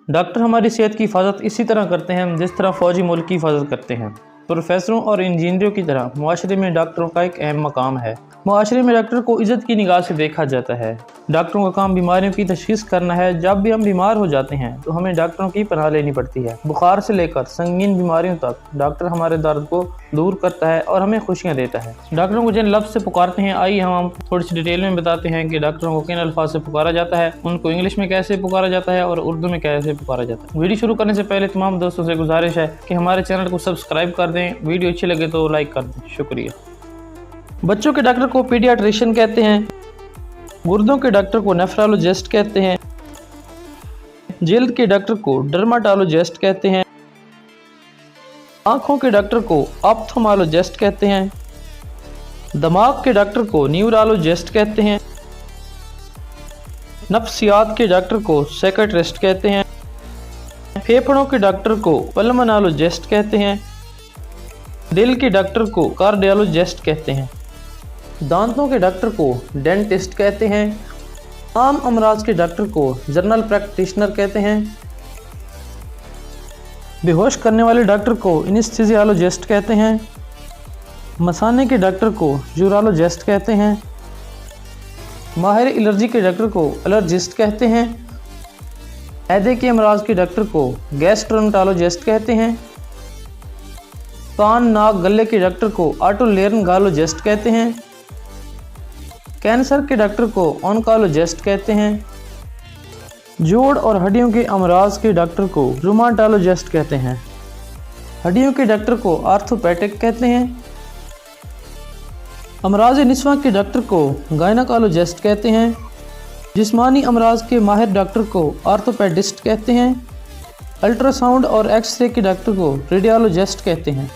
Doctor हमारी सेहत की हिफाजत इसी तरह करते हैं जिस तरह फ़ौजी मुल्क की हिफाजत करते हैं। प्रोफेसरों और इंजीनियरों की तरह मुआशरे में डॉक्टरों का एक अहम मकाम है। मुआशरे में डॉक्टर को इज़्ज़त की निगाह से देखा जाता है। डॉक्टरों का काम बीमारियों की तशख़ीस करना है। जब भी हम बीमार हो जाते हैं तो हमें डॉक्टरों की पनाह लेनी पड़ती है। बुखार से लेकर संगीन बीमारियों तक डॉक्टर हमारे दर्द को दूर करता है और हमें खुशियाँ देता है। डॉक्टरों को जिन लफ्ज़ से पुकारते हैं, आइए हम थोड़ी सी डिटेल में बताते हैं कि डॉक्टरों को किन अल्फाज से पुकारा जाता है, उनको इंग्लिश में कैसे पुकारा जाता है और उर्दू में कैसे पुकारा जाता है। वीडियो शुरू करने से पहले तमाम दोस्तों से गुजारिश है कि हमारे चैनल को सब्सक्राइब कर दें, वीडियो अच्छी लगे तो लाइक कर दें। शुक्रिया। बच्चों के डॉक्टर को पीडियाट्रिशियन कहते हैं। गुर्दों के डॉक्टर को नेफ्रोलॉजिस्ट कहते हैं। जल्द के डॉक्टर को डर्माटोलॉजिस्ट कहते हैं। आँखों के डॉक्टर को ऑप्थेल्मोलॉजिस्ट कहते हैं। दिमाग के डॉक्टर को न्यूरोलॉजिस्ट कहते हैं। नफ्सियात के डॉक्टर को साइकियाट्रिस्ट कहते हैं। फेफड़ों के डॉक्टर को पल्मोनोलॉजिस्ट कहते हैं। दिल के डॉक्टर को कार्डियोलॉजिस्ट कहते हैं। दांतों के डॉक्टर को डेंटिस्ट कहते हैं। आम अमराज के डॉक्टर को जनरल प्रैक्टिशनर कहते हैं। बेहोश करने वाले डॉक्टर को एनेस्थीसियोलॉजिस्ट कहते हैं। मसाने के डॉक्टर को यूरोलॉजिस्ट कहते हैं। माहिर एलर्जी के डॉक्टर को एलर्जिस्ट कहते हैं। मैदे के अमराज के डॉक्टर को गैस्ट्रोएंटरोलॉजिस्ट कहते हैं। कान नाक गले के डॉक्टर को ऑटोलेरिंगोलॉजिस्ट कहते हैं। कैंसर के डॉक्टर को ऑन्कोलॉजिस्ट कहते हैं। जोड़ और हड्डियों के अमराज के डॉक्टर को रूमाटोलॉजिस्ट कहते हैं। हड्डियों के डॉक्टर को आर्थोपेडिक कहते हैं। अमराज निस्वा के डॉक्टर को गायनेकोलॉजिस्ट कहते हैं। जिस्मानी अमराज के माहिर डॉक्टर को आर्थोपेडिस्ट कहते हैं। अल्ट्रासाउंड और एक्सरे के डॉक्टर को रेडियोलॉजिस्ट कहते हैं।